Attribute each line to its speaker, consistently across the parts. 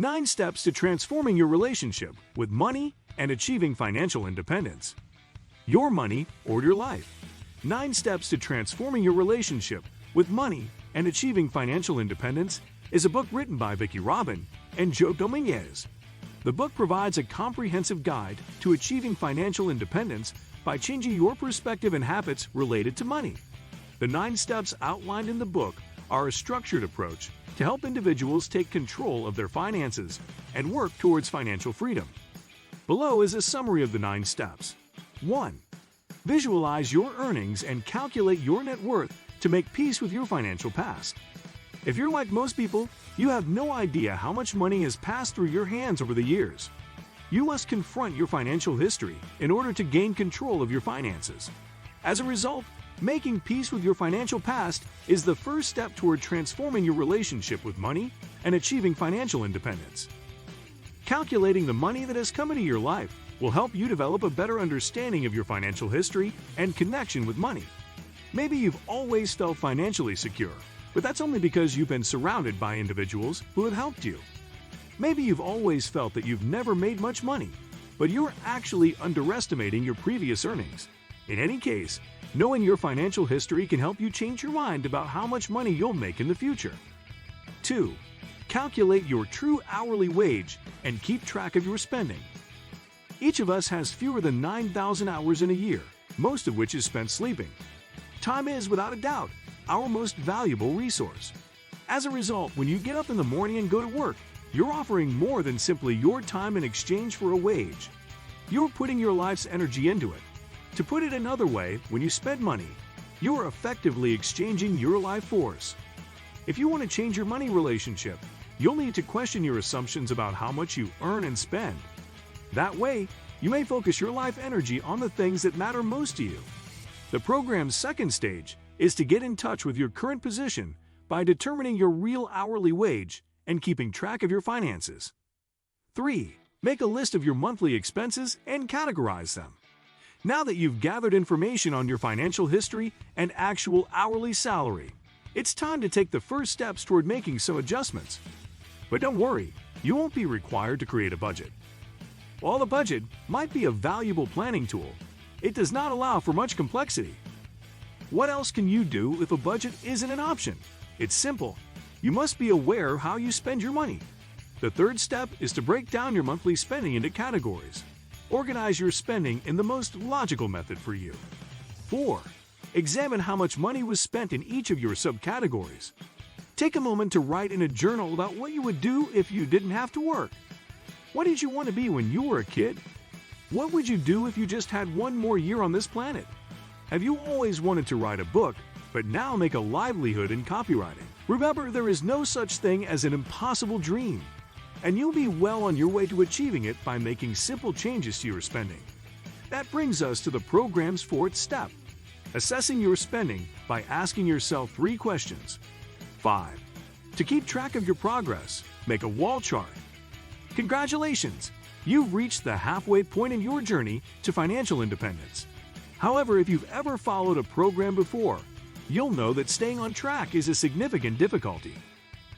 Speaker 1: 9 Steps to Transforming Your Relationship with Money and Achieving Financial Independence. Your Money or Your Life. 9 Steps to Transforming Your Relationship with Money and Achieving Financial Independence is a book written by Vicki Robin and Joe Dominguez. The book provides a comprehensive guide to achieving financial independence by changing your perspective and habits related to money. The 9 steps outlined in the book are a structured approach to help individuals take control of their finances and work towards financial freedom. Below is a summary of the 9 steps. 1. Visualize your earnings and calculate your net worth to make peace with your financial past. If you're like most people, you have no idea how much money has passed through your hands over the years. You must confront your financial history in order to gain control of your finances. As a result, making peace with your financial past is the first step toward transforming your relationship with money and achieving financial independence. Calculating the money that has come into your life will help you develop a better understanding of your financial history and connection with money. Maybe you've always felt financially secure, but that's only because you've been surrounded by individuals who have helped you. Maybe you've always felt that you've never made much money, but you're actually underestimating your previous earnings. In any case, knowing your financial history can help you change your mind about how much money you'll make in the future. 2. Calculate your true hourly wage and keep track of your spending. Each of us has fewer than 9,000 hours in a year, most of which is spent sleeping. Time is, without a doubt, our most valuable resource. As a result, when you get up in the morning and go to work, you're offering more than simply your time in exchange for a wage. You're putting your life's energy into it. To put it another way, when you spend money, you are effectively exchanging your life force. If you want to change your money relationship, you'll need to question your assumptions about how much you earn and spend. That way, you may focus your life energy on the things that matter most to you. The program's second stage is to get in touch with your current position by determining your real hourly wage and keeping track of your finances. 3. Make a list of your monthly expenses and categorize them. Now that you've gathered information on your financial history and actual hourly salary, it's time to take the first steps toward making some adjustments. But don't worry, you won't be required to create a budget. While the budget might be a valuable planning tool, it does not allow for much complexity. What else can you do if a budget isn't an option? It's simple. You must be aware how you spend your money. The third step is to break down your monthly spending into categories. Organize your spending in the most logical method for you. 4. Examine how much money was spent in each of your subcategories. Take a moment to write in a journal about what you would do if you didn't have to work. What did you want to be when you were a kid? What would you do if you just had one more year on this planet? Have you always wanted to write a book, but now make a livelihood in copywriting? Remember, there is no such thing as an impossible dream, and you'll be well on your way to achieving it by making simple changes to your spending. That brings us to the program's fourth step, assessing your spending by asking yourself 3 questions. 5. To keep track of your progress, make a wall chart. Congratulations! You've reached the halfway point in your journey to financial independence. However, if you've ever followed a program before, you'll know that staying on track is a significant difficulty.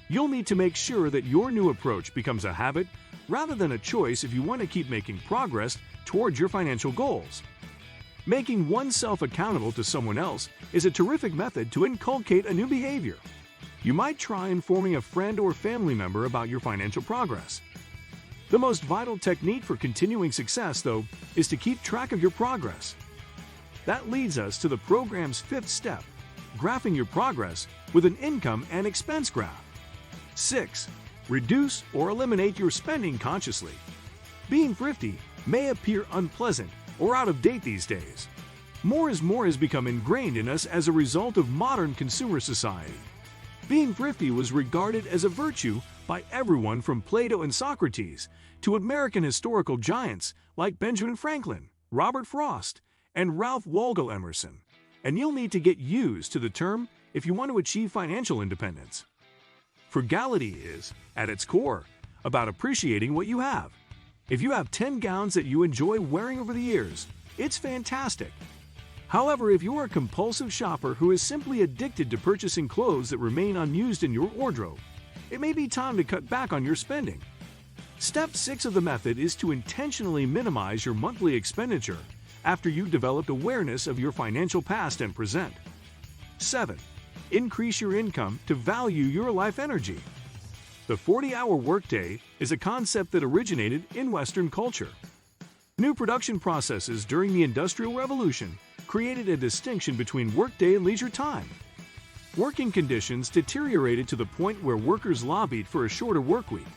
Speaker 1: You'll need to make sure that your new approach becomes a habit rather than a choice if you want to keep making progress towards your financial goals. Making oneself accountable to someone else is a terrific method to inculcate a new behavior. You might try informing a friend or family member about your financial progress. The most vital technique for continuing success, though, is to keep track of your progress. That leads us to the program's 5th step, graphing your progress with an income and expense graph. 6. Reduce or eliminate your spending consciously. Being thrifty may appear unpleasant or out of date these days. More is more has become ingrained in us as a result of modern consumer society. Being thrifty was regarded as a virtue by everyone from Plato and Socrates to American historical giants like Benjamin Franklin, Robert Frost, and Ralph Waldo Emerson. And you'll need to get used to the term if you want to achieve financial independence. Frugality is, at its core, about appreciating what you have. If you have 10 gowns that you enjoy wearing over the years, it's fantastic. However, if you're a compulsive shopper who is simply addicted to purchasing clothes that remain unused in your wardrobe, it may be time to cut back on your spending. Step 6 of the method is to intentionally minimize your monthly expenditure after you've developed awareness of your financial past and present. 7. Increase your income to value your life energy. The 40-hour workday is a concept that originated in Western culture. New production processes during the Industrial Revolution created a distinction between workday and leisure time. Working conditions deteriorated to the point where workers lobbied for a shorter workweek.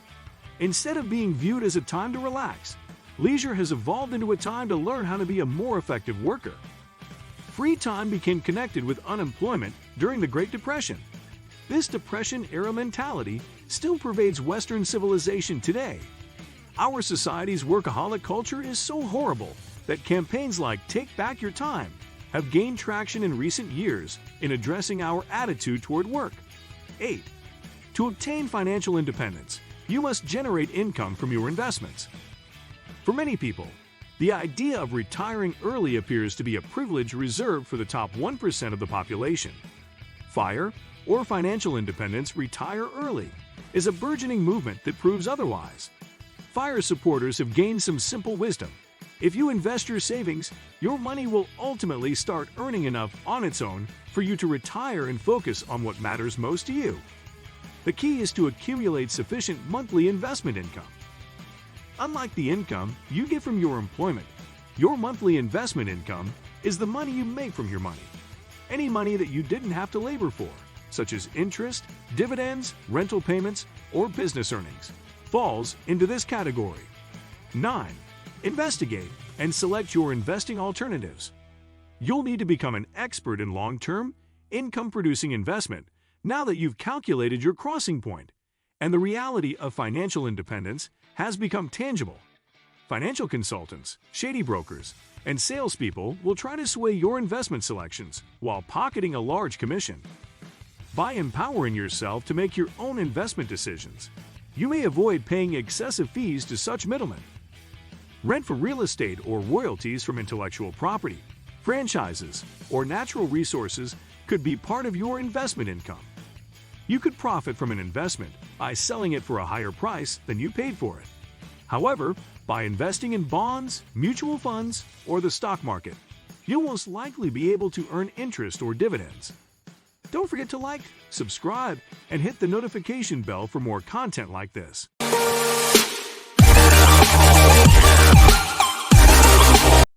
Speaker 1: Instead of being viewed as a time to relax, leisure has evolved into a time to learn how to be a more effective worker. Free time became connected with unemployment during the Great Depression. This Depression-era mentality still pervades Western civilization today. Our society's workaholic culture is so horrible that campaigns like Take Back Your Time have gained traction in recent years in addressing our attitude toward work. 8. To obtain financial independence, you must generate income from your investments. For many people, the idea of retiring early appears to be a privilege reserved for the top 1% of the population. FIRE, or financial independence, retire early, is a burgeoning movement that proves otherwise. FIRE supporters have gained some simple wisdom. If you invest your savings, your money will ultimately start earning enough on its own for you to retire and focus on what matters most to you. The key is to accumulate sufficient monthly investment income. Unlike the income you get from your employment, your monthly investment income is the money you make from your money. Any money that you didn't have to labor for, such as interest, dividends, rental payments, or business earnings, falls into this category. 9. Investigate and select your investing alternatives. You'll need to become an expert in long-term, income-producing investment now that you've calculated your crossing point, and the reality of financial independence has become tangible. Financial consultants, shady brokers, and salespeople will try to sway your investment selections while pocketing a large commission. By empowering yourself to make your own investment decisions, you may avoid paying excessive fees to such middlemen. Rent for real estate or royalties from intellectual property, franchises, or natural resources could be part of your investment income. You could profit from an investment by selling it for a higher price than you paid for it. However, by investing in bonds, mutual funds, or the stock market, you'll most likely be able to earn interest or dividends. Don't forget to like, subscribe, and hit the notification bell for more content like this.